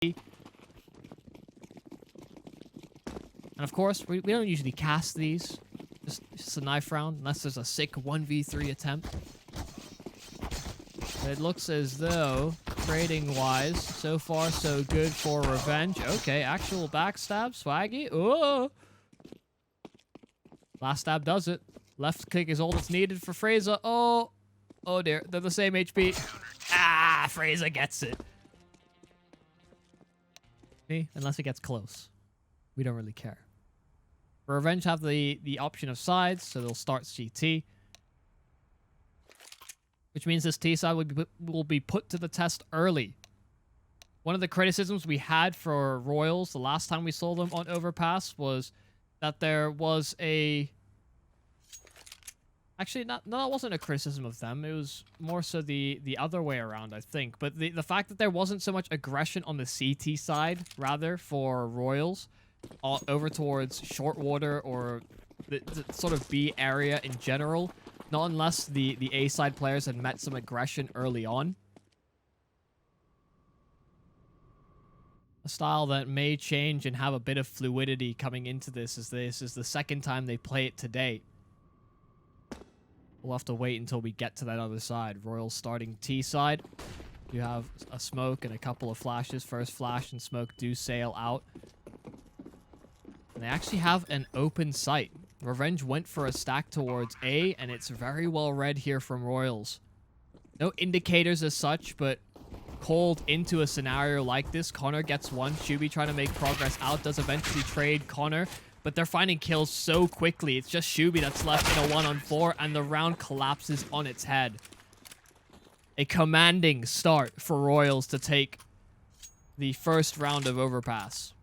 And of course, we don't usually cast these. Just a knife round, unless there's a sick 1v3 attempt. But it looks as though, trading-wise, so far so good for Revenge. Okay, actual backstab, Swaggy. Oh! Last stab does it. Left click is all that's needed for Fraser. Oh! Oh dear, they're the same HP. Ah, Fraser gets it. See? Unless it gets close. We don't really care. Revenge have the option of sides, so they'll start CT. Which means this T side will be put to the test early. One of the criticisms we had for Royals the last time we saw them on Overpass was that there was a... Actually, no, it wasn't a criticism of them. It was more so the other way around, I think. But the fact that there wasn't so much aggression on the CT side, rather, for Royals, over towards short water or the sort of B area in general, not unless the A side players had met some aggression early on. A style that may change and have a bit of fluidity coming into this, as this is the second time they play it to date. We'll have to wait until we get to that other side. Royals starting T side. You have a smoke and a couple of flashes. First flash and smoke do sail out. And they actually have an open sight. Revenge went for a stack towards A, and it's very well read here from Royals. No indicators as such, but called into a scenario like this. Connor gets one. Shuby trying to make progress out. Does eventually trade Connor. But they're finding kills so quickly. It's just Shuby that's left in a 1-on-4, and the round collapses on its head. A commanding start for Royals to take the first round of Overpass.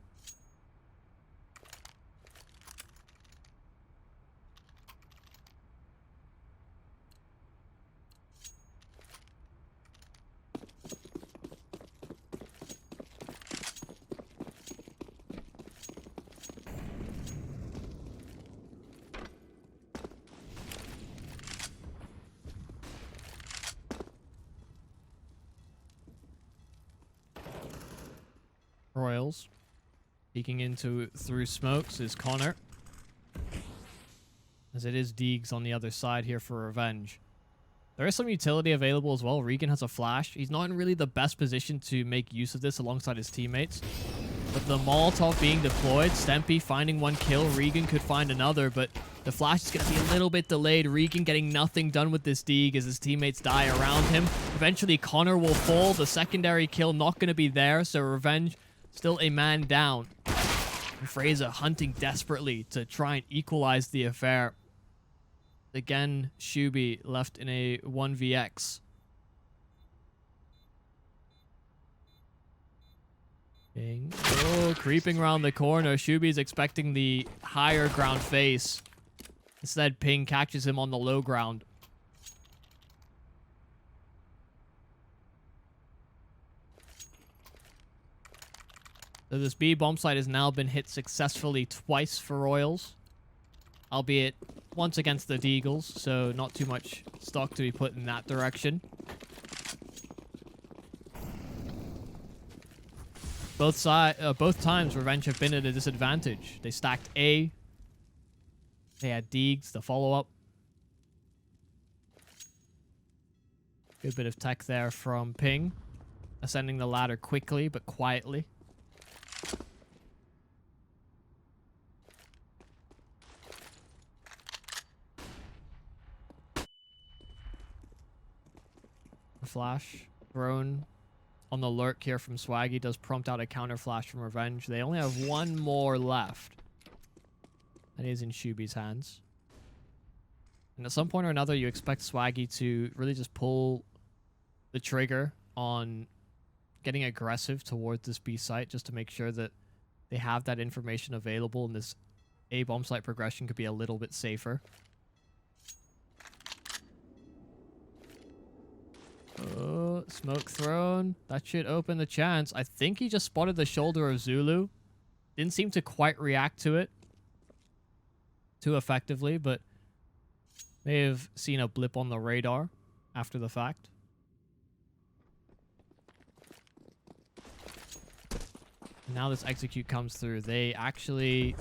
Royals peeking into through smokes is Connor, as it is Deegs on the other side here for Revenge. There is some utility available as well. Regan has a flash. He's not in really the best position to make use of this alongside his teammates, but the Molotov being deployed, Stempy finding one kill, Regan could find another, but the flash is going to be a little bit delayed. Regan getting nothing done with this Deeg as his teammates die around him. Eventually Connor will fall. The secondary kill not going to be there, so Revenge still a man down. And Fraser hunting desperately to try and equalize the affair. Again, Shuby left in a 1vx. Oh, creeping around the corner. Shuby's expecting the higher ground face. Instead, Ping catches him on the low ground. So this B bomb site has now been hit successfully twice for Royals. Albeit once against the Deagles, so not too much stock to be put in that direction. Both times Revenge have been at a disadvantage. They stacked A. They had Deegs, the follow-up. Good bit of tech there from Ping. Ascending the ladder quickly, but quietly. Flash. Drone on the lurk here from Swaggy does prompt out a counter flash from Revenge. They only have one more left. That is in Shuby's hands. And at some point or another, you expect Swaggy to really just pull the trigger on getting aggressive towards this B site just to make sure that they have that information available and this A bomb site progression could be a little bit safer. Oh, smoke thrown. That should open the chance. I think he just spotted the shoulder of Zulu. Didn't seem to quite react to it too effectively, but may have seen a blip on the radar after the fact. Now this execute comes through. They actually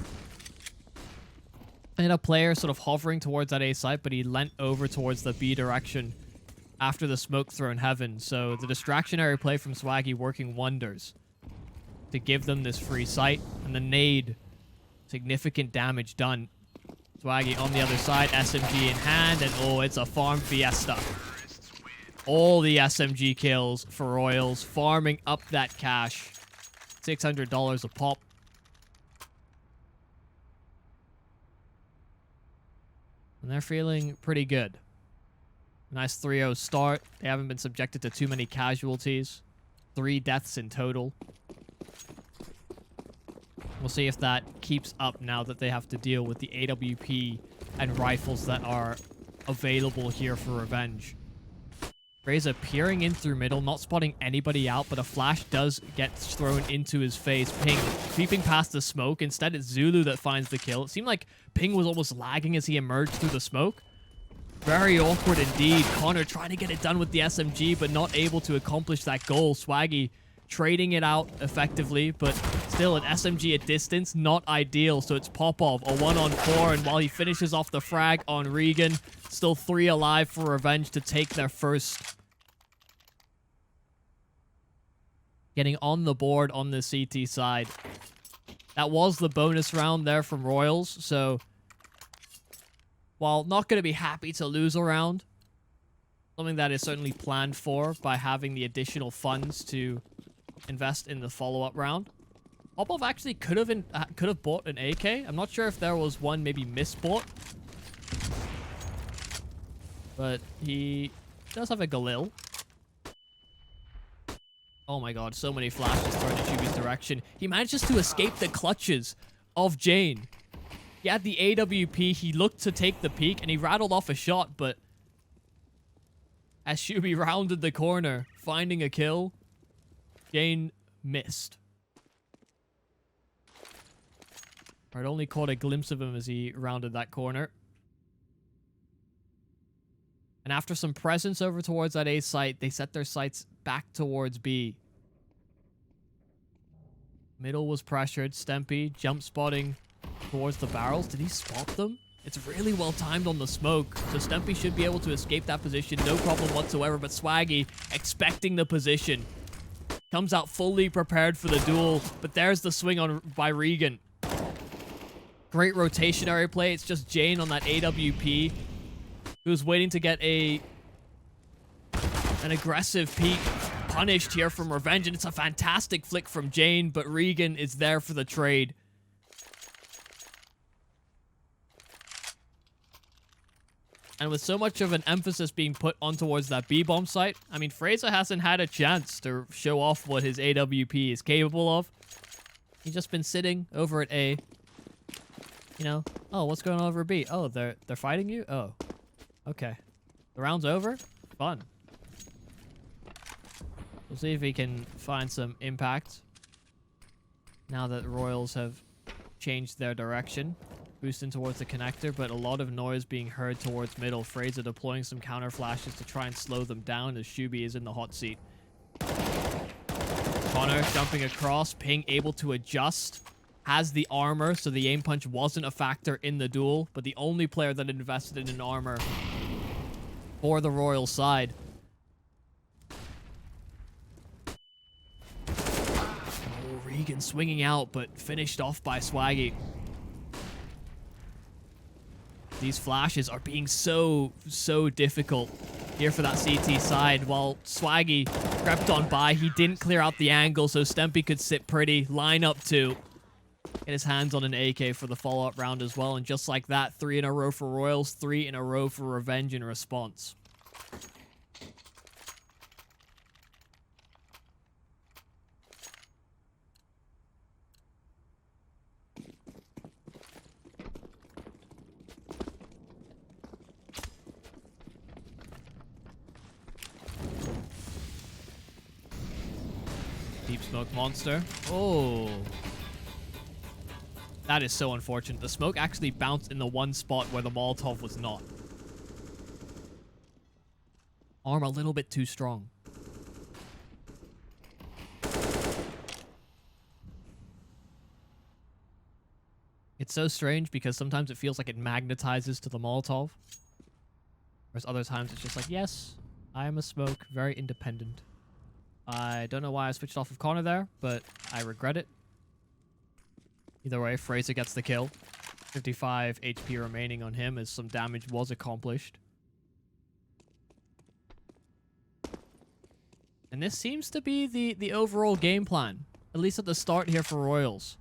had a player sort of hovering towards that A site, but he leant over towards the B direction after the smoke throw in heaven. So the distractionary play from Swaggy working wonders to give them this free sight. And the nade, significant damage done. Swaggy on the other side, SMG in hand, and oh, it's a farm fiesta. All the SMG kills for Royals, farming up that cash. $600 a pop. And they're feeling pretty good. Nice 3-0 start. They haven't been subjected to too many casualties. 3 deaths in total. We'll see if that keeps up now that they have to deal with the AWP and rifles that are available here for Revenge. Razor peering in through middle, not spotting anybody out, but a flash does get thrown into his face. Ping creeping past the smoke. Instead, it's Zulu that finds the kill. It seemed like Ping was almost lagging as he emerged through the smoke. Very awkward indeed. Connor trying to get it done with the SMG, but not able to accomplish that goal. Swaggy trading it out effectively, but still an SMG at distance, not ideal. So it's Popov, a 1-on-4, and while he finishes off the frag on Regan, still 3 alive for Revenge to take their first. Getting on the board on the CT side. That was the bonus round there from Royals, so while not going to be happy to lose a round, something that is certainly planned for by having the additional funds to invest in the follow-up round. Popov actually could have bought an AK. I'm not sure if there was one maybe misbought, but he does have a Galil. Oh my god, so many flashes thrown in Shubi's direction. He manages to escape the clutches of Jane. He had the AWP, he looked to take the peek, and he rattled off a shot, but as Shubi rounded the corner, finding a kill, Jane missed. I'd only caught a glimpse of him as he rounded that corner. And after some presence over towards that A site, they set their sights back towards B. Middle was pressured. Stempy jump spotting towards the barrels. Did he spot them? It's really well timed on the smoke, so Stempy should be able to escape that position. No problem whatsoever, but Swaggy expecting the position. Comes out fully prepared for the duel, but there's the swing on by Regan. Great rotationary play. It's just Jane on that AWP, who's waiting to get an aggressive peek punished here from Revenge, and it's a fantastic flick from Jane, but Regan is there for the trade. And with so much of an emphasis being put on towards that B-bomb site, I mean, Fraser hasn't had a chance to show off what his AWP is capable of. He's just been sitting over at A. You know, oh, what's going on over B? Oh, they're fighting you? Oh, okay. The round's over? Fun. We'll see if he can find some impact now that the Royals have changed their direction. Boosting towards the connector, but a lot of noise being heard towards middle. Fraser deploying some counter flashes to try and slow them down as Shubi is in the hot seat. Connor jumping across, Ping able to adjust. Has the armor, so the aim punch wasn't a factor in the duel, but the only player that invested in an armor for the Royal side. Oh, Regan swinging out, but finished off by Swaggy. These flashes are being so difficult here for that CT side. While Swaggy crept on by, he didn't clear out the angle, so Stempy could sit pretty, line up to get his hands on an AK for the follow-up round as well. And just like that, 3 in a row for Royals, 3 in a row for Revenge in response. Deep smoke monster. Oh. That is so unfortunate. The smoke actually bounced in the one spot where the Molotov was not. Arm a little bit too strong. It's so strange because sometimes it feels like it magnetizes to the Molotov. Whereas other times it's just like, yes, I am a smoke, very independent. I don't know why I switched off of Connor there, but I regret it. Either way, Fraser gets the kill. 55 HP remaining on him as some damage was accomplished. And this seems to be the overall game plan, at least at the start here for Royals.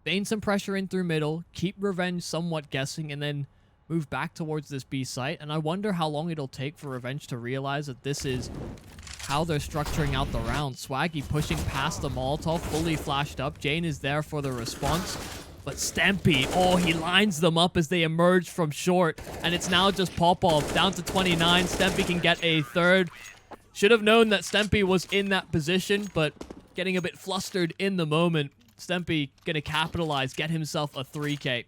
Feign some pressure in through middle, keep Revenge somewhat guessing, and then move back towards this B site. And I wonder how long it'll take for Revenge to realize that this is how they're structuring out the round. Swaggy pushing past the Molotov, fully flashed up. Jane is there for the response. But Stempy, oh, he lines them up as they emerge from short. And it's now just Popov down to 29. Stempy can get a third. Should have known that Stempy was in that position, but getting a bit flustered in the moment. Stempy gonna capitalize, get himself a 3K.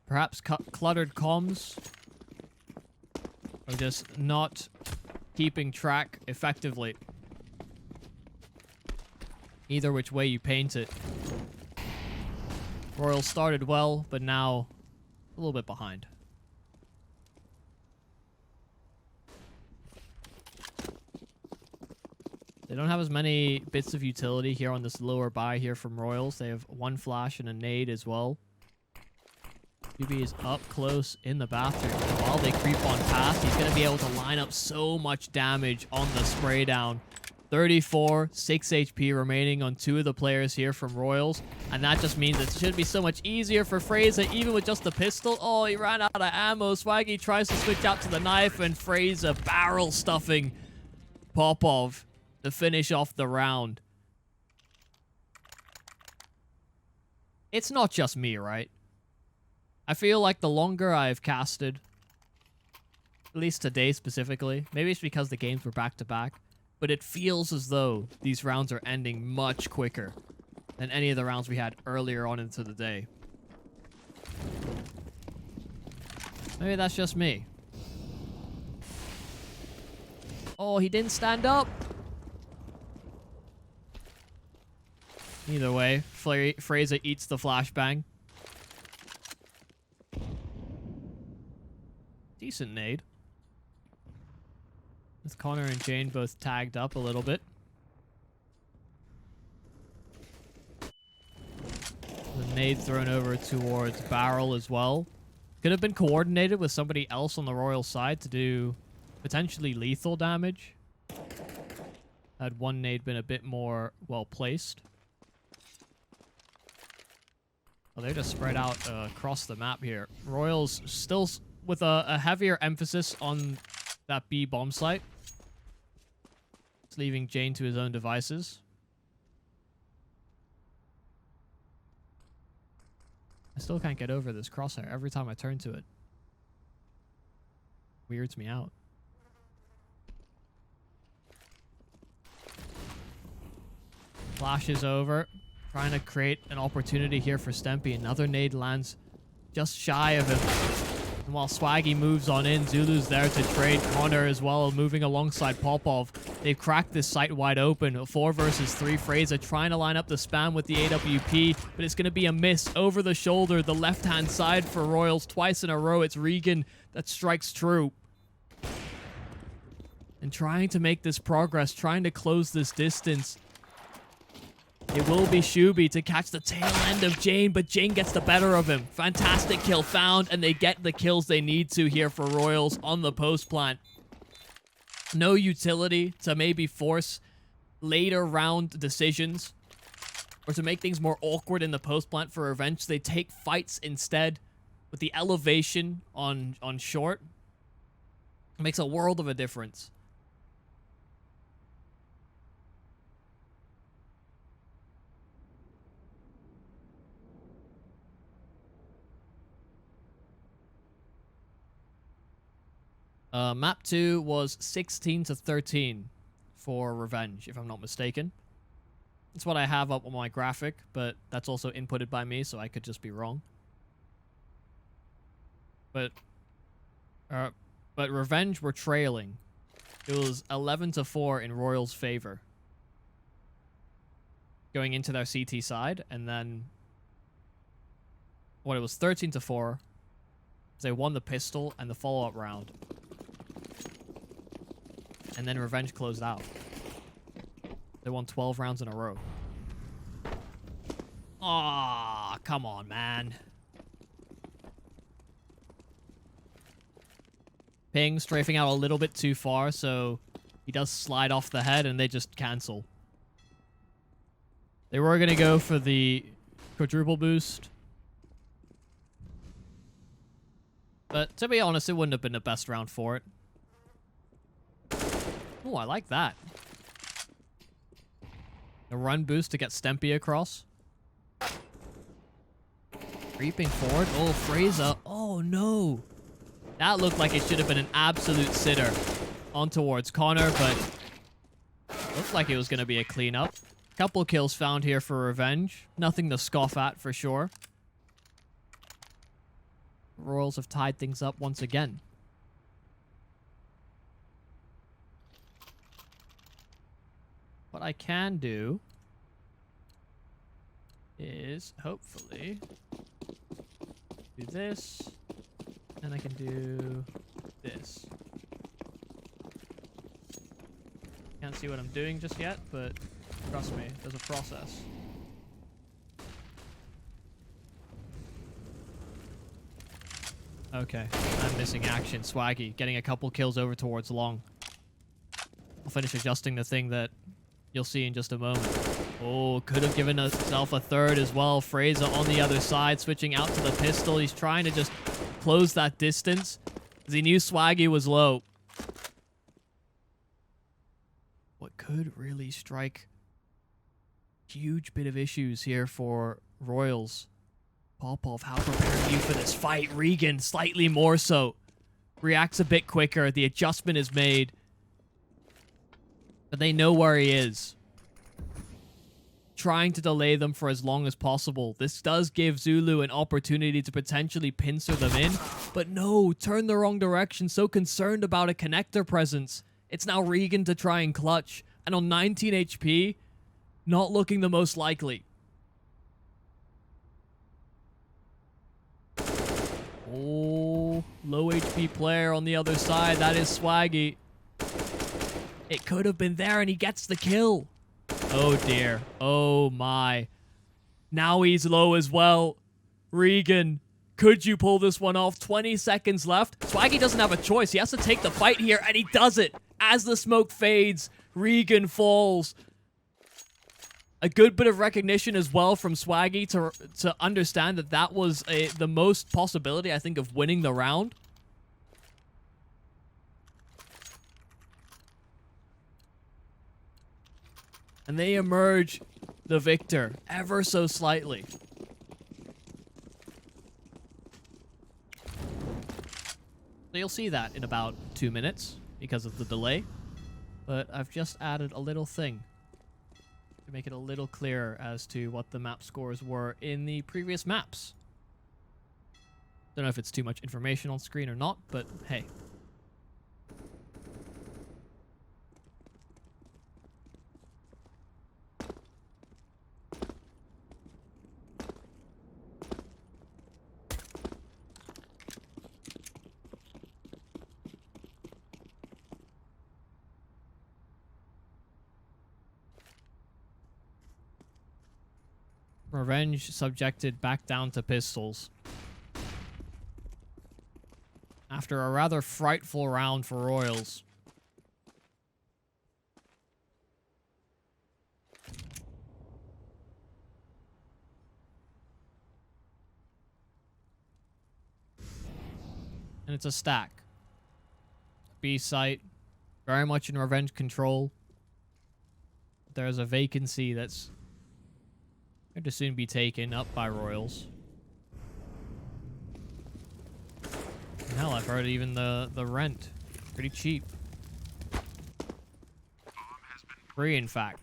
Perhaps cluttered comms, or just not keeping track effectively. Either which way you paint it. Royal started well, but now a little bit behind. They don't have as many bits of utility here on this lower buy here from Royals. They have one flash and a nade as well. QB is up close in the bathroom. And while they creep on past, he's going to be able to line up so much damage on the spray down. 34, 6 HP remaining on 2 of the players here from Royals. And that just means it should be so much easier for Fraser, even with just the pistol. Oh, he ran out of ammo. Swaggy tries to switch out to the knife, and Fraser barrel stuffing Popov to finish off the round. It's not just me, right? I feel like the longer I've casted, at least today specifically, maybe it's because the games were back-to-back, but it feels as though these rounds are ending much quicker than any of the rounds we had earlier on into the day. Maybe that's just me. Oh, he didn't stand up. Either way, Fraser eats the flashbang. Decent nade. With Connor and Jane both tagged up a little bit. The nade thrown over towards Barrel as well. Could have been coordinated with somebody else on the Royal side to do potentially lethal damage. Had one nade been a bit more well placed. Well, they're just spread out across the map here. Royals still with a heavier emphasis on that B bomb site. It's leaving Jane to his own devices. I still can't get over this crosshair every time I turn to it. Weirds me out. Flashes over. Trying to create an opportunity here for Stempy. Another nade lands just shy of him. And while Swaggy moves on in, Zulu's there to trade. Connor as well, moving alongside Popov. They've cracked this site wide open. 4 versus 3. Fraser trying to line up the spam with the AWP, but it's going to be a miss over the shoulder, the left-hand side for Royals. Twice in a row, it's Regan that strikes true. And trying to make this progress, trying to close this distance. It will be Shuby to catch the tail end of Jane, but Jane gets the better of him. Fantastic kill found, and they get the kills they need to here for Royals on the post plant. No utility to maybe force later round decisions or to make things more awkward in the post plant for Revenge. They take fights instead with the elevation on short. It makes a world of a difference. Map 2 was 16-13 for Revenge, if I'm not mistaken. That's what I have up on my graphic, but that's also inputted by me, so I could just be wrong. But Revenge were trailing It was 11-4 in Royals' favor going into their CT side, and then it was 13-4. They won the pistol and the follow-up round. And then Revenge closed out. They won 12 rounds in a row. Aw, come on, man. Ping strafing out a little bit too far, so he does slide off the head and they just cancel. They were going to go for the quadruple boost. But to be honest, it wouldn't have been the best round for it. Oh, I like that. A run boost to get Stempy across. Creeping forward. Oh, Fraser. Oh, no. That looked like it should have been an absolute sitter on towards Connor, but looked like it was going to be a cleanup. Couple kills found here for Revenge. Nothing to scoff at for sure. Royals have tied things up once again. What I can do is hopefully do this, and I can do this. Can't see what I'm doing just yet, but trust me, there's a process. Okay, I'm missing action. Swaggy getting a couple kills over towards long. I'll finish adjusting the thing that you'll see in just a moment. Oh, could have given himself a third as well. Fraser on the other side, switching out to the pistol. He's trying to just close that distance because he knew Swaggy was low. What could really strike huge bit of issues here for Royals. Popov, how prepared are you for this fight? Regan, slightly more so. Reacts a bit quicker. The adjustment is made. But they know where he is. Trying to delay them for as long as possible. This does give Zulu an opportunity to potentially pincer them in. But no, turn the wrong direction. So concerned about a connector presence. It's now Regan to try and clutch. And on 19 HP, not looking the most likely. Oh, low HP player on the other side. That is Swaggy. It could have been there, and he gets the kill. Oh, dear. Oh, my. Now he's low as well. Regan, could you pull this one off? 20 seconds left. Swaggy doesn't have a choice. He has to take the fight here, and he does it. As the smoke fades, Regan falls. A good bit of recognition as well from Swaggy to understand that that was the most possibility, I think, of winning the round. And they emerge the victor ever so slightly. So you'll see that in about 2 minutes because of the delay. But I've just added a little thing to make it a little clearer as to what the map scores were in the previous maps. Don't know if it's too much information on screen or not, but hey. Revenge subjected back down to pistols. After a rather frightful round for Royals. And it's a stack. B site, very much in Revenge control. There's a vacancy that's going to soon be taken up by Royals. And hell, I've heard even the rent. Pretty cheap. Free, in fact.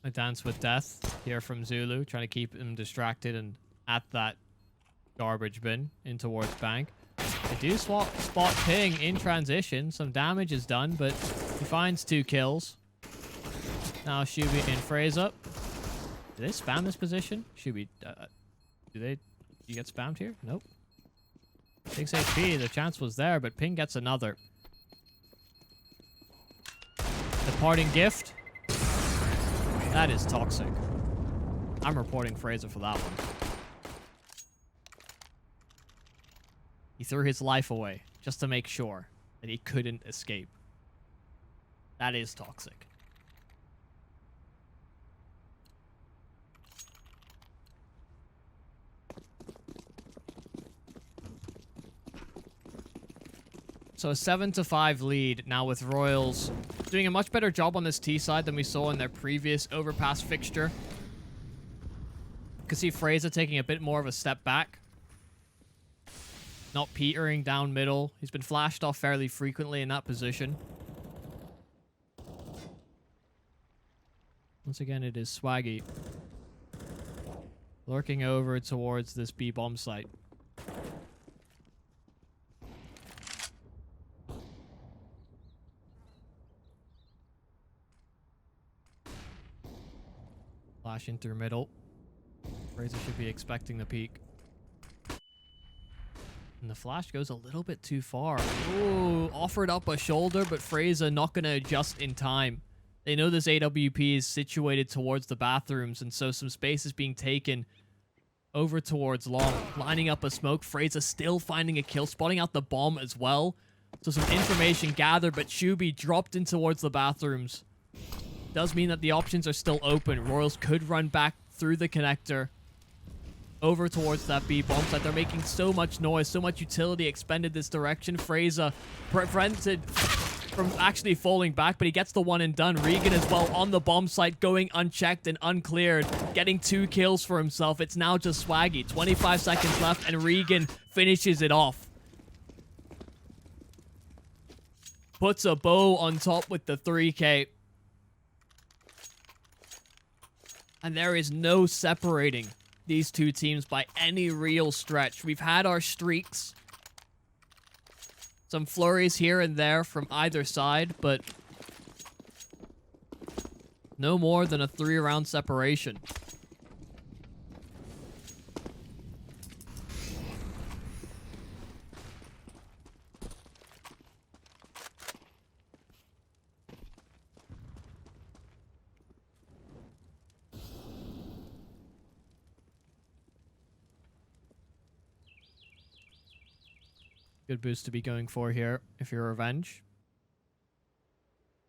A dance with death here from Zulu, trying to keep him distracted and at that garbage bin in towards bank. They do spot Ping in transition. Some damage is done, but he finds 2 kills. Now Shubi and Fraser. Do they spam this position? Shubi, do you get spammed here? Nope. 6 HP, the chance was there, but Ping gets another. The parting gift. That is toxic. I'm reporting Fraser for that one. He threw his life away just to make sure that he couldn't escape. That is toxic. So a 7-5 lead now with Royals doing a much better job on this T side than we saw in their previous Overpass fixture. You can see Fraser taking a bit more of a step back. Not petering down middle. He's been flashed off fairly frequently in that position. Once again, it is Swaggy lurking over towards this B bomb site. Flash in through middle. Fraser should be expecting the peek. And the flash goes a little bit too far. Ooh, offered up a shoulder, but Fraser not going to adjust in time. They know this AWP is situated towards the bathrooms, and so some space is being taken over towards long. Lining up a smoke. Fraser still finding a kill, spotting out the bomb as well. So some information gathered, but Shubi dropped in towards the bathrooms. Does mean that the options are still open. Royals could run back through the connector over towards that B bomb site. They're making so much noise, so much utility expended this direction. Fraser prevented from actually falling back, but he gets the one and done. Regan as well on the bomb site, going unchecked and uncleared, getting 2 kills for himself. It's now just Swaggy. 25 seconds left, and Regan finishes it off. Puts a bow on top with the 3K. And there is no separating these two teams by any real stretch. We've had our streaks. Some flurries here and there from either side, but no more than a 3-round separation. Good boost to be going for here if you're Revenge.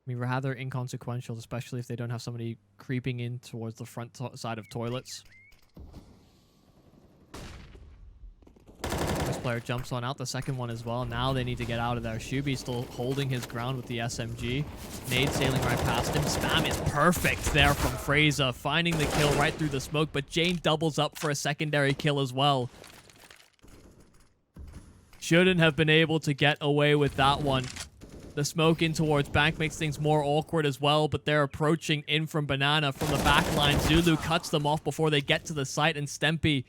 I mean, rather inconsequential, especially if they don't have somebody creeping in towards the front side of toilets. First player jumps on out, the second one as well. Now they need to get out of there. Shubi still holding his ground with the SMG. Nade sailing right past him. Spam is perfect there from Fraser, finding the kill right through the smoke, but Jane doubles up for a secondary kill as well. Shouldn't have been able to get away with that one. The smoke in towards bank makes things more awkward as well, but they're approaching in from Banana from the back line. Zulu cuts them off before they get to the site, and Stempy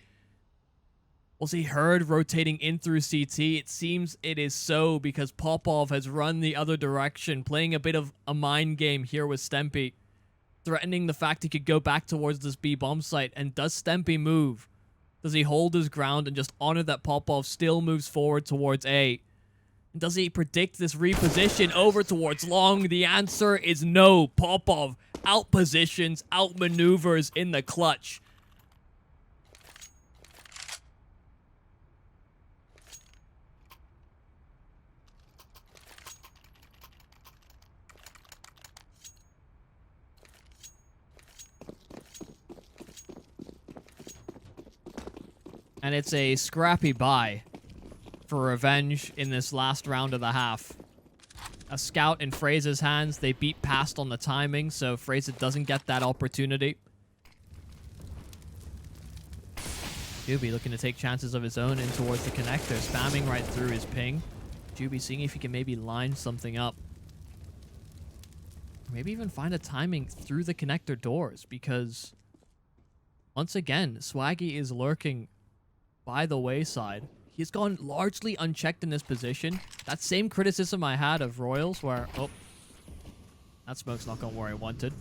will see Herd rotating in through CT. It seems it is so because Popov has run the other direction, playing a bit of a mind game here with Stempy, threatening the fact he could go back towards this B bomb site. And does Stempy move? Does he hold his ground and just honor that Popov still moves forward towards A? And does he predict this reposition over towards long? The answer is no. Popov outpositions, outmaneuvers in the clutch. And it's a scrappy bye for Revenge in this last round of the half. A scout in Fraser's hands. They beat past on the timing, so Fraser doesn't get that opportunity. Juby looking to take chances of his own in towards the connector, spamming right through his ping. Juby seeing if he can maybe line something up. 2 seconds left. Fraser looking to take chances of his own in towards the connector, spamming right through his ping. Juby seeing if he can maybe line something up. 2 seconds left. Fraser looking to take chances of his own in towards the connector, spamming right through his ping. Juby seeing if he can maybe line something up. Maybe even find a timing through the connector doors, because once again, Swaggy is lurking by the wayside. He's gone largely unchecked in this position. That same criticism I had of Royals where, oh, that smoke's not going where I wanted.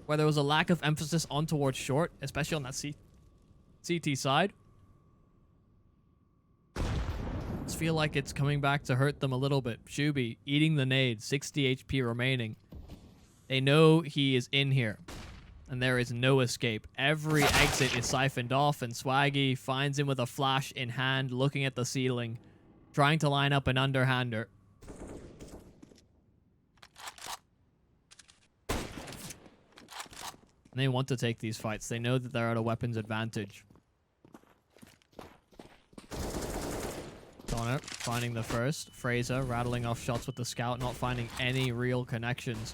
Where there was a lack of emphasis on towards short, especially on that CT side. Just feel like it's coming back to hurt them a little bit. Shuby eating the nade, 60 HP remaining. They know he is in here, and there is no escape. Every exit is siphoned off, and Swaggy finds him with a flash in hand, looking at the ceiling, trying to line up an underhander. And they want to take these fights. They know that they're at a weapons advantage. Connor finding the first. Fraser rattling off shots with the scout, not finding any real connections.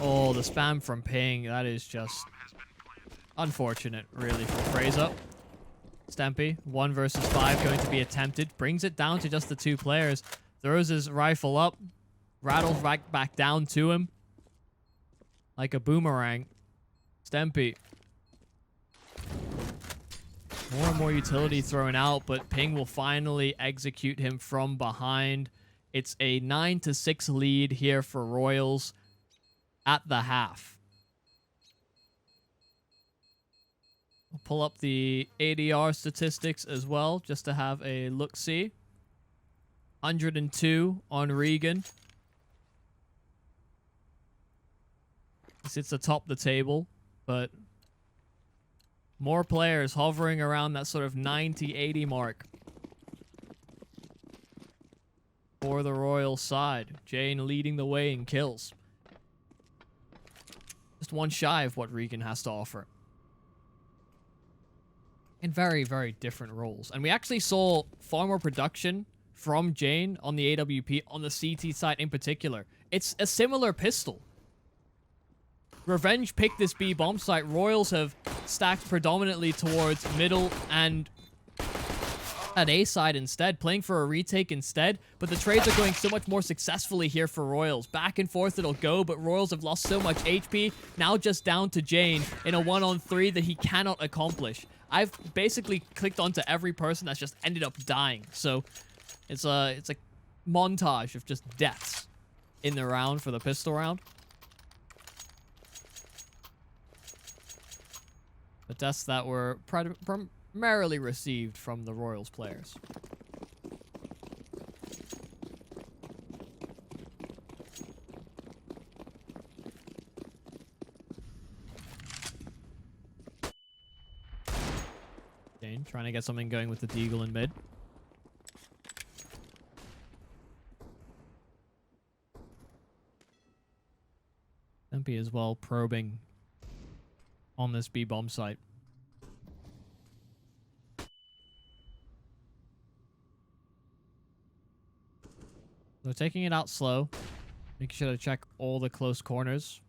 Oh, the spam from Ping. That is just unfortunate, really, for Fraser. Stampy, 1 versus 5 going to be attempted. Brings it down to just the 2 players. Throws his rifle up. Rattles right back down to him. Like a boomerang. Stampy. More and more utility thrown out, but Ping will finally execute him from behind. It's a 9-6 lead here for Royals at the half. I'll pull up the ADR statistics as well, just to have a look-see. 102 on Regan. He sits atop the table, but more players hovering around that sort of 90-80 mark for the Royal side. Jane leading the way in kills. Just 1 shy of what Regan has to offer. In very, very different roles. And we actually saw far more production from Jane on the AWP, on the CT side in particular. It's a similar pistol. Revenge picked this B bomb site. Royals have stacked predominantly towards middle and at A side instead, playing for a retake instead. But the trades are going so much more successfully here for Royals. Back and forth it'll go, but Royals have lost so much HP. Now just down to Jane in a 1-on-3 that he cannot accomplish. I've basically clicked onto every person that's just ended up dying. So it's a montage of just deaths in the round for the pistol round. But deaths that were primarily received from the Royals players. Dane trying to get something going with the Deagle in mid. Empy as well probing on this B bomb site. So taking it out slow, making sure to check all the close corners,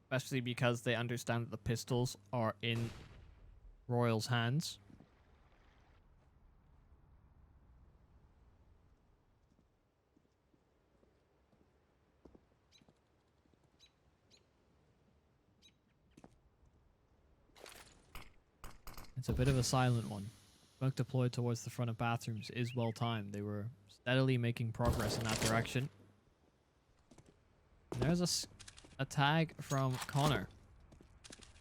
especially because they understand that the pistols are in Royals' hands. It's a bit of a silent one. Smoke deployed towards the front of bathrooms is well timed. They were steadily making progress in that direction. And there's a tag from Connor.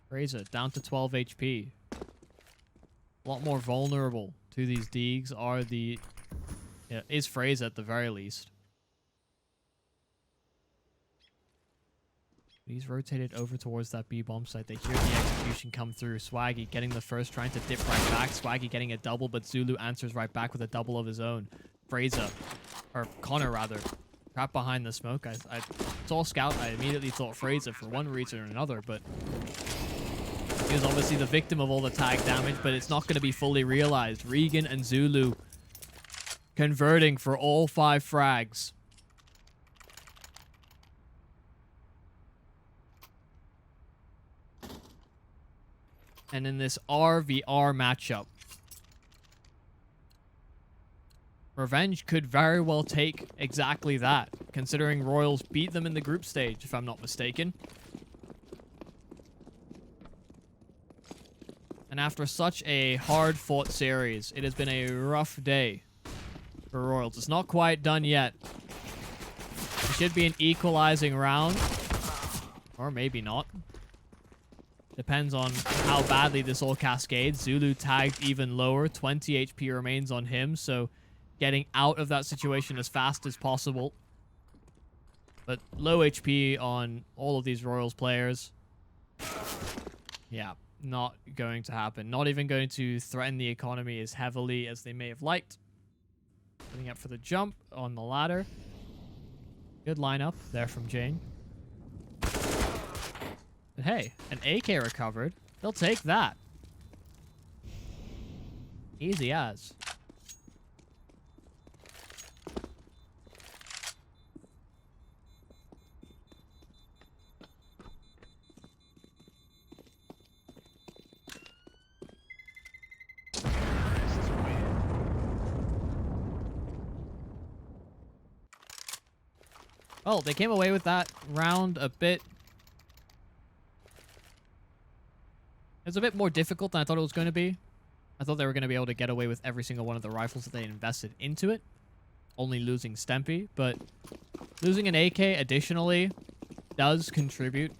Fraser down to 12 HP. A lot more vulnerable to these Deegs are the... Yeah, is Fraser at the very least. He's rotated over towards that B bomb site. They hear the execution come through. Swaggy getting the first, trying to dip right back. Swaggy getting a double, but Zulu answers right back with a double of his own. Fraser, or Connor rather, trapped behind the smoke. I saw Scout. I immediately thought Fraser for one reason or another, but he was obviously the victim of all the tag damage, but it's not going to be fully realized. Regan and Zulu converting for all 5 frags. And in this RVR matchup, Revenge could very well take exactly that, considering Royals beat them in the group stage, if I'm not mistaken. And after such a hard-fought series, it has been a rough day for Royals. It's not quite done yet. It should be an equalizing round. Or maybe not. Depends on how badly this all cascades. Zulu tagged even lower. 20 HP remains on him, so getting out of that situation as fast as possible. But low HP on all of these Royals players. Yeah, not going to happen. Not even going to threaten the economy as heavily as they may have liked. Putting up for the jump on the ladder. Good lineup there from Jane. But hey, an AK recovered. They'll take that. Easy as. Well, they came away with that round a bit. It was a bit more difficult than I thought it was going to be. I thought they were going to be able to get away with every single one of the rifles that they invested into it. Only losing Stempy, but losing an AK additionally does contribute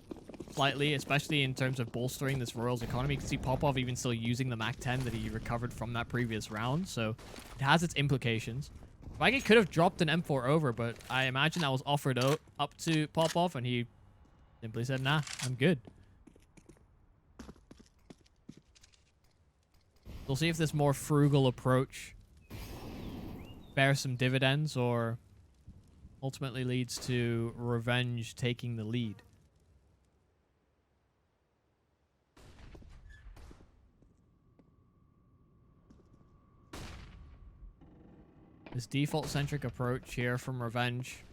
slightly, especially in terms of bolstering this Royals economy. You can see Popov even still using the MAC-10 that he recovered from that previous round, so it has its implications. Swaggy could have dropped an M4 over, but I imagine that was offered up to Popov, and he simply said, nah, I'm good. We'll see if this more frugal approach bears some dividends or ultimately leads to Revenge taking the lead. This default-centric approach here from Revenge,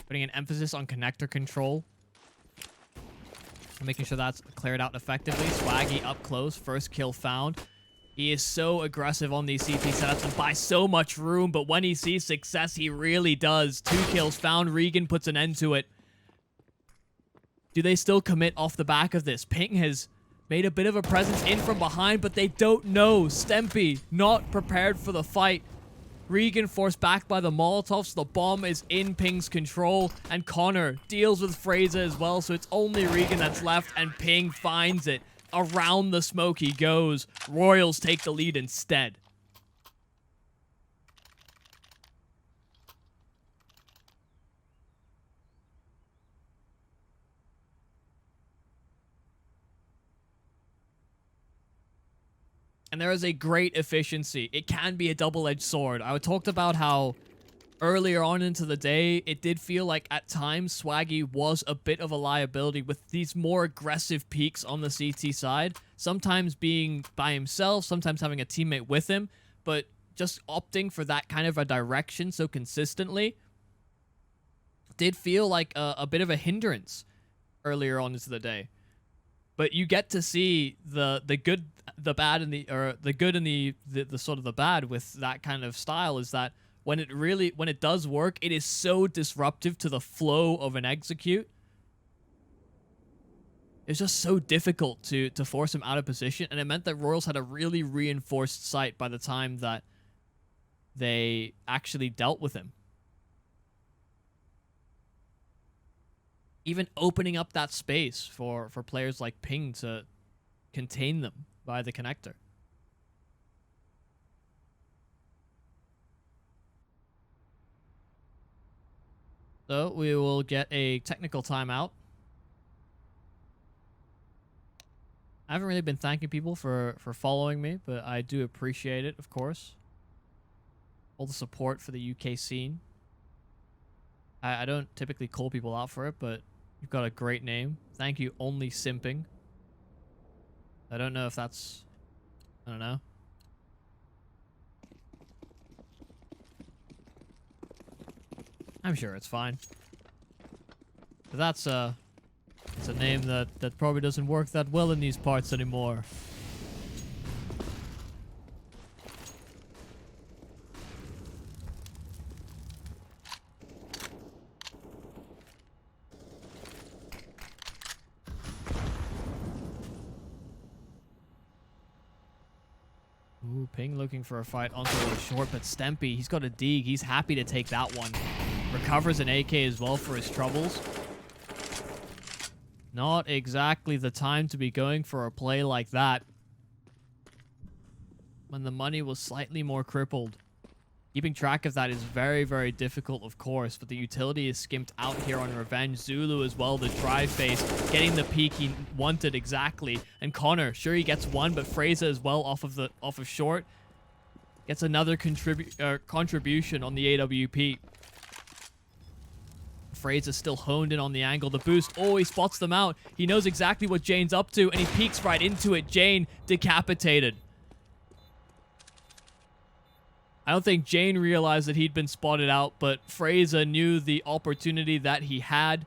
putting an emphasis on connector control, and making sure that's cleared out effectively. Swaggy up close, first kill found. He is so aggressive on these CT setups and buys so much room, but when he sees success, he really does. 2 kills found, Regan puts an end to it. Do they still commit off the back of this? Ping has made a bit of a presence in from behind, but they don't know. Stempy not prepared for the fight. Regan forced back by the Molotov, so the bomb is in Ping's control, and Connor deals with Fraser as well, so it's only Regan that's left, and Ping finds it. Around the smoke he goes. Royals take the lead instead. And there is a great efficiency. It can be a double-edged sword. I talked about how earlier on into the day, it did feel like at times Swaggy was a bit of a liability with these more aggressive peaks on the CT side. Sometimes being by himself, sometimes having a teammate with him, but just opting for that kind of a direction so consistently did feel like a bit of a hindrance earlier on into the day. But you get to see the good, the bad, and the good and the sort of the bad with that kind of style is that when it does work, it is so disruptive to the flow of an execute. It's just so difficult to force him out of position, and it meant that Royals had a really reinforced sight by the time that they actually dealt with him. Even opening up that space for players like Ping to contain them by the connector. So we will get a technical timeout. I haven't really been thanking people for following me, but I do appreciate it, of course. All the support for the UK scene. I don't typically call people out for it, but you've got a great name. Thank you, Only Simping. I don't know if that's... I don't know. I'm sure it's fine. But that's it's a name that probably doesn't work that well in these parts anymore. Ping looking for a fight onto the short, but Stempy, he's got a dig. He's happy to take that one. Recovers an AK as well for his troubles. Not exactly the time to be going for a play like that, when the money was slightly more crippled. Keeping track of that is very, very difficult, of course, but the utility is skimped out here on Revenge. Zulu as well, the drive face, getting the peak he wanted exactly. And Connor, sure he gets one, but Fraser as well off of short gets another contribution on the AWP. Fraser still honed in on the angle. The boost, oh, he spots them out. He knows exactly what Jane's up to, and he peeks right into it. Jane decapitated. I don't think Jane realized that he'd been spotted out, but Fraser knew the opportunity that he had.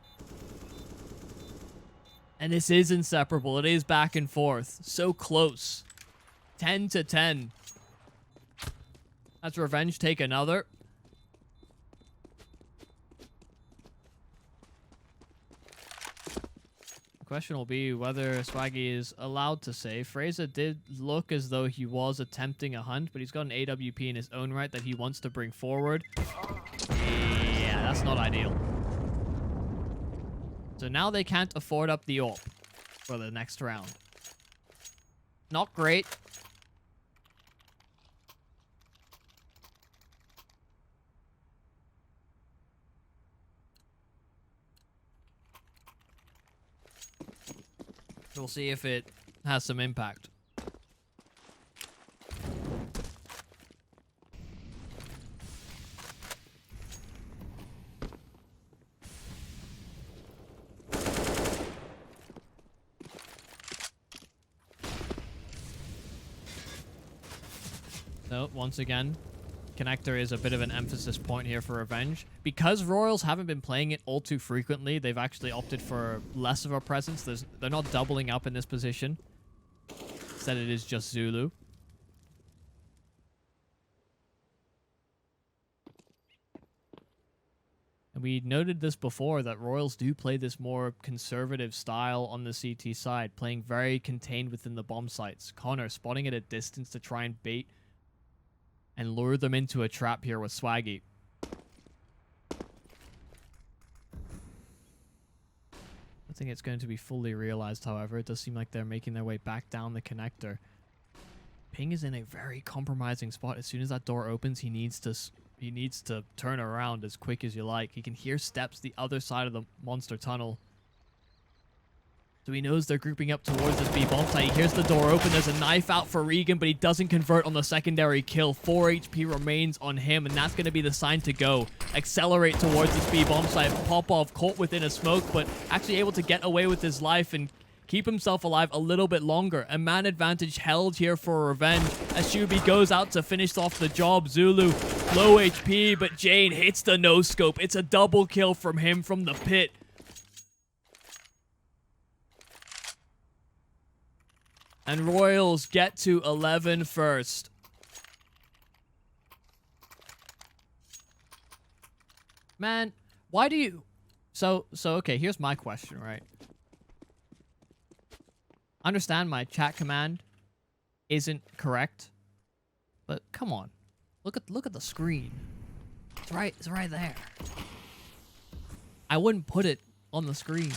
And this is inseparable. It is back and forth. So close. 10 to 10. That's Revenge take another. The question will be whether Swaggy is allowed to save. Fraser did look as though he was attempting a hunt, but he's got an AWP in his own right that he wants to bring forward. Yeah, that's not ideal. So now they can't afford up the AWP for the next round. Not great. We'll see if it has some impact. So, once again, connector is a bit of an emphasis point here for Revenge. Because Royals haven't been playing it all too frequently, they've actually opted for less of a presence. They're not doubling up in this position. Instead, it is just Zulu. And we noted this before, that Royals do play this more conservative style on the CT side, playing very contained within the bomb sites. Connor spotting at a distance to try and bait and lure them into a trap here with Swaggy. I think it's going to be fully realized, however. It does seem like they're making their way back down the connector. Ping is in a very compromising spot. As soon as that door opens, he needs to turn around as quick as you like. He can hear steps the other side of the monster tunnel. So he knows they're grouping up towards this B bomb site. He hears the door open. There's a knife out for Regan, but he doesn't convert on the secondary kill. 4 HP remains on him, and that's going to be the sign to go. Accelerate towards this B bomb site. Popov caught within a smoke, but actually able to get away with his life and keep himself alive a little bit longer. A man advantage held here for Revenge as Shubi goes out to finish off the job. Zulu, low HP, but Jane hits the no-scope. It's a double kill from him from the pit. And Royals get to 11 first. Man, why do you... So, okay, here's my question, right? Understand my chat command isn't correct, but come on. Look at the screen. It's right there. I wouldn't put it on the screen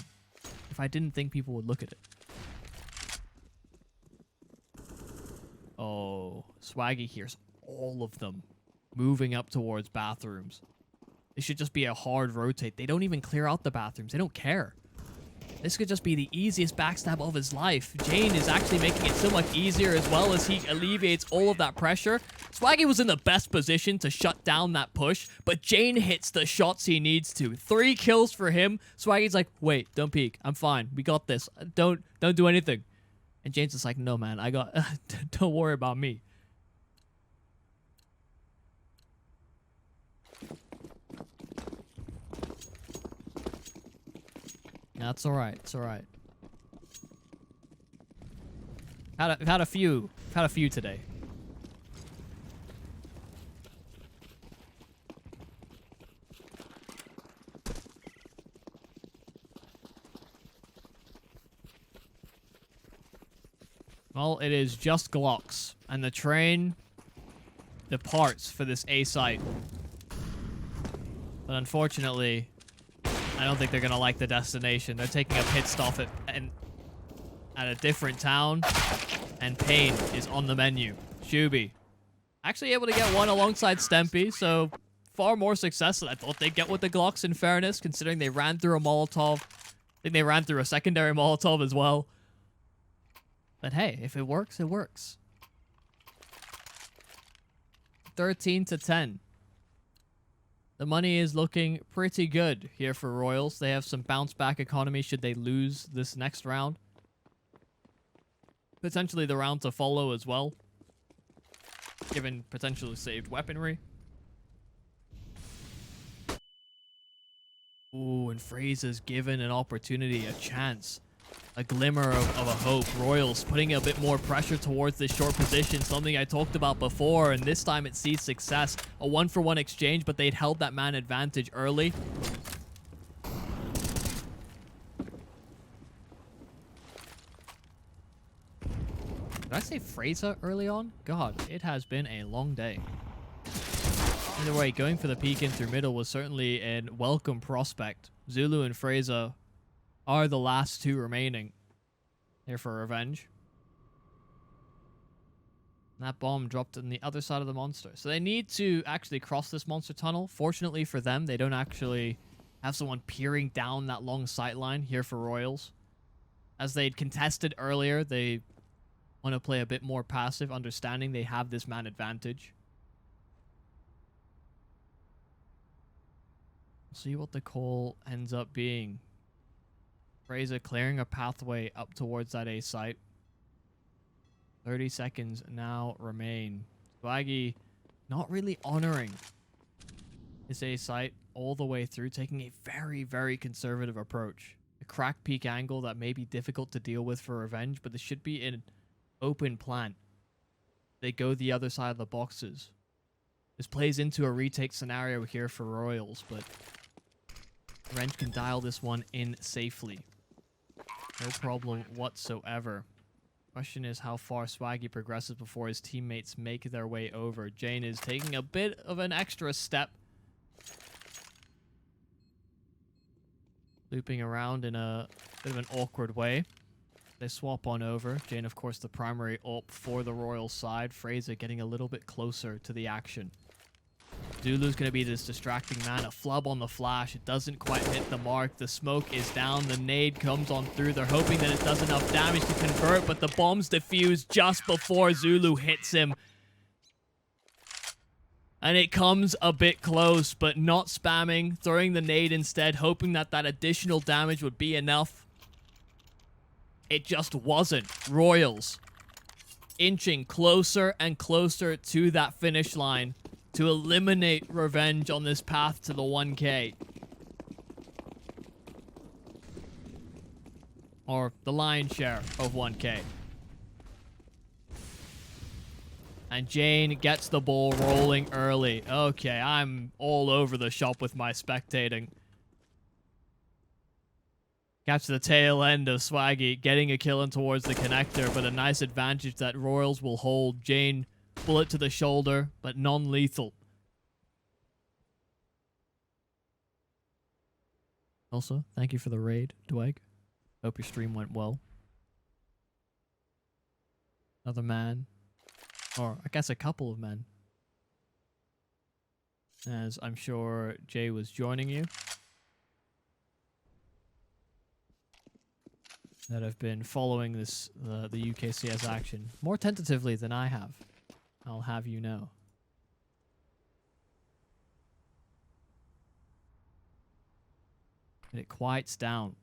if I didn't think people would look at it. Oh, Swaggy hears all of them moving up towards bathrooms. It should just be a hard rotate. They don't even clear out the bathrooms. They don't care. This could just be the easiest backstab of his life. Jane is actually making it so much easier as well as he alleviates all of that pressure. Swaggy was in the best position to shut down that push, but Jane hits the shots he needs to. 3 kills for him. Swaggy's like, wait, don't peek. I'm fine. We got this. Don't do anything. And Jane's just like, no, man, don't worry about me. That's all right. It's all right. Had a few today. Well, it is just Glocks, and the train the parts for this A site. But unfortunately, I don't think they're going to like the destination. They're taking a pit stop at a different town, and Pain is on the menu. Shuby actually able to get one alongside Stempy, so far more success than I thought they'd get with the Glocks, in fairness, considering they ran through a Molotov. I think they ran through a secondary Molotov as well. But hey, if it works, it works. 13-10. The money is looking pretty good here for Royals. They have some bounce back economy should they lose this next round. Potentially the round to follow as well, given potentially saved weaponry. Ooh, and Fraser's given an opportunity, a chance, a glimmer of a hope. Royals putting a bit more pressure towards this short position, something I talked about before, and this time it sees success. A 1-for-1 exchange, but they'd held that man advantage early. Did I say Fraser early on? God, it has been a long day. Either way, going for the peek in through middle was certainly a welcome prospect. Zulu and Fraser are the last two remaining here for revenge. That bomb dropped on the other side of the monster. So they need to actually cross this monster tunnel. Fortunately for them, they don't actually have someone peering down that long sight line here for Royals. As they'd contested earlier, they want to play a bit more passive, understanding they have this man advantage. See what the call ends up being. Fraser clearing a pathway up towards that A site. 30 seconds now remain. Swaggy not really honoring this A site all the way through, taking a very, very conservative approach. A crack peak angle that may be difficult to deal with for revenge, but this should be an open plant. They go the other side of the boxes. This plays into a retake scenario here for Royals, but Revenge can dial this one in safely. No problem whatsoever. Question is how far Swaggy progresses before his teammates make their way over. Jane is taking a bit of an extra step. Looping around in a bit of an awkward way. They swap on over. Jane, of course, the primary AWP for the Royal side. Fraser getting a little bit closer to the action. Zulu's going to be this distracting man. A flub on the flash. It doesn't quite hit the mark. The smoke is down. The nade comes on through. They're hoping that it does enough damage to convert, but the bombs defuse just before Zulu hits him. And it comes a bit close, but not spamming. Throwing the nade instead, hoping that that additional damage would be enough. It just wasn't. Royals inching closer and closer to that finish line to eliminate Revenge on this path to the 1K. Or the lion's share of 1K. And Jane gets the ball rolling early. Okay, I'm all over the shop with my spectating. Catch the tail end of Swaggy getting a kill in towards the connector, but a nice advantage that Royals will hold. Jane, bullet to the shoulder, but non-lethal. Also, thank you for the raid, Dwight. Hope your stream went well. Another man. Or, I guess a couple of men. As I'm sure Jay was joining you. That have been following this the UKCS action more tentatively than I have. I'll have you know. And it quiets down.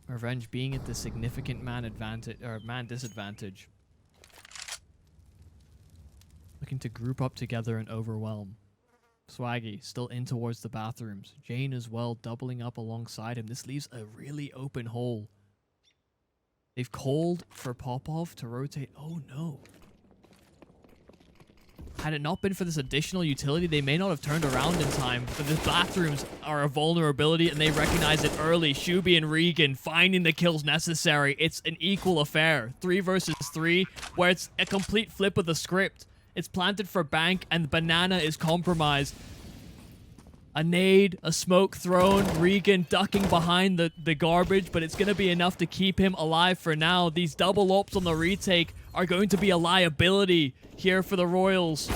Revenge being at the significant man advantage or man disadvantage. Looking to group up together and overwhelm. Swaggy still in towards the bathrooms. Jane as well doubling up alongside him. This leaves a really open hole. They've called for Popov to rotate. Oh no. Had it not been for this additional utility, they may not have turned around in time. But the bathrooms are a vulnerability, and they recognize it early. Shubi and Regan finding the kills necessary. It's an equal affair. 3 versus 3, where it's a complete flip of the script. It's planted for Bank, and Banana is compromised. A nade, a smoke thrown, Regan ducking behind the garbage, but it's going to be enough to keep him alive for now. These double ops on the retake are going to be a liability here for the Royals.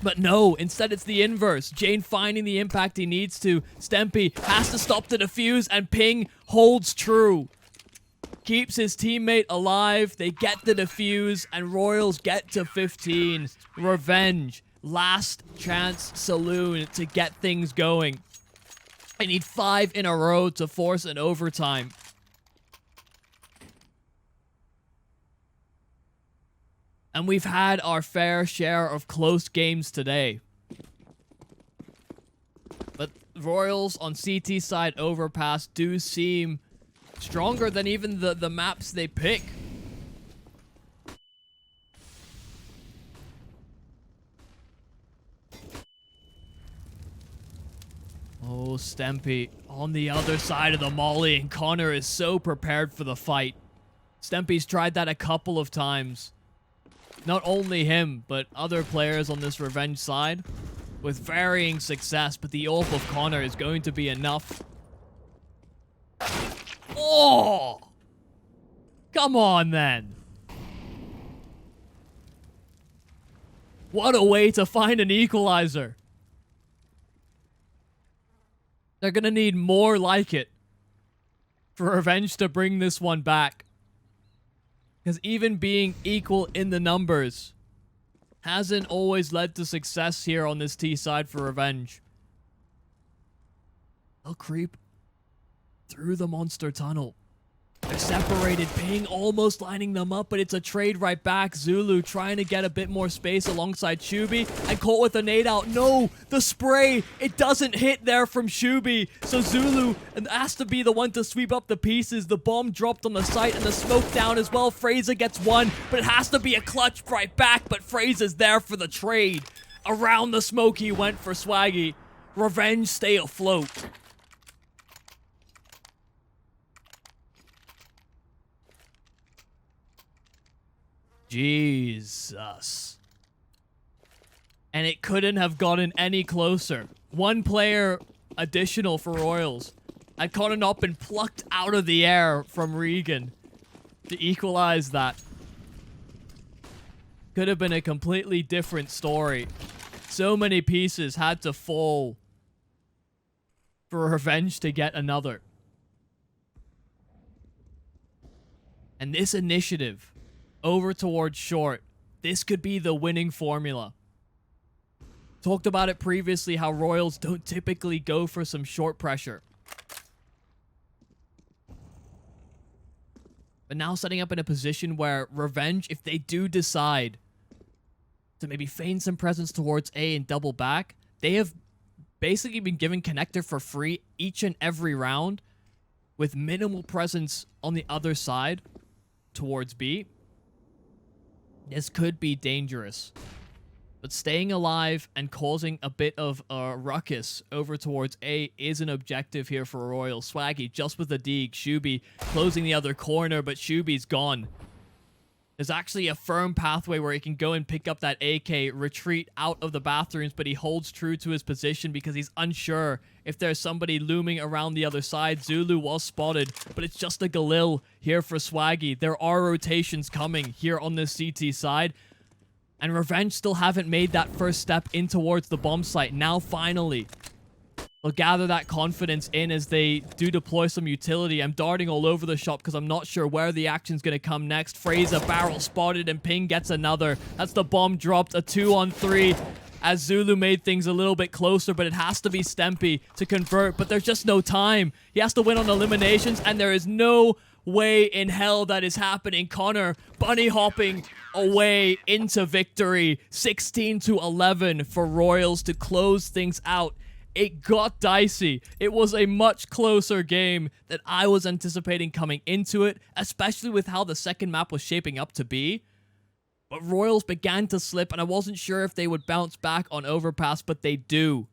But no, instead it's the inverse. Jane finding the impact he needs to. Stempy has to stop the defuse, and Ping holds true. Keeps his teammate alive. They get the defuse, and Royals get to 15. Revenge. Last chance saloon to get things going. I need 5 in a row to force an overtime. And we've had our fair share of close games today. But Royals on CT side Overpass do seem stronger than even the maps they pick. Oh, Stempy on the other side of the molly, and Connor is so prepared for the fight. Stempy's tried that a couple of times. Not only him, but other players on this revenge side with varying success, but the AWP of Connor is going to be enough. Oh! Come on, then. What a way to find an equalizer. They're going to need more like it for Revenge to bring this one back. Because even being equal in the numbers hasn't always led to success here on this T side for Revenge. They'll creep through the monster tunnel. They're separated. Ping almost lining them up, but it's a trade right back. Zulu trying to get a bit more space alongside Shubi, and caught with a nade out. No, the spray, it doesn't hit there from Shubi. So Zulu has to be the one to sweep up the pieces. The bomb dropped on the site, and the smoke down as well. Fraser gets one, but it has to be a clutch right back, but Fraser's there for the trade. Around the smoke he went for Swaggy. Revenge stay afloat. Jesus. And it couldn't have gotten any closer. 1 player additional for Royals. Had Connor not been plucked out of the air from Regan to equalize that. Could have been a completely different story. So many pieces had to fall for Revenge to get another. And this initiative over towards short, this could be the winning formula. Talked about it previously, how Royals don't typically go for some short pressure. But now setting up in a position where Revenge, if they do decide to maybe feign some presence towards A and double back, they have basically been given connector for free each and every round with minimal presence on the other side towards B. This could be dangerous. But staying alive and causing a bit of a ruckus over towards A is an objective here for Royal. Swaggy just with the Deeg. Shubi closing the other corner, but Shubi's gone. There's actually a firm pathway where he can go and pick up that AK, retreat out of the bathrooms, but he holds true to his position because he's unsure if there's somebody looming around the other side. Zulu was spotted, but it's just a Galil here for Swaggy. There are rotations coming here on this CT side, and Revenge still haven't made that first step in towards the bomb site. Now, finally, they'll gather that confidence in as they do deploy some utility. I'm darting all over the shop because I'm not sure where the action's going to come next. Fraser barrel spotted, and Ping gets another. That's the bomb dropped. A 2-on-3 as Zulu made things a little bit closer, but it has to be Stempy to convert. But there's just no time. He has to win on eliminations, and there is no way in hell that is happening. Connor bunny hopping away into victory. 16-11 for Royals to close things out. It got dicey. It was a much closer game than I was anticipating coming into it, especially with how the second map was shaping up to be. But Royals began to slip, and I wasn't sure if they would bounce back on Overpass, but they do.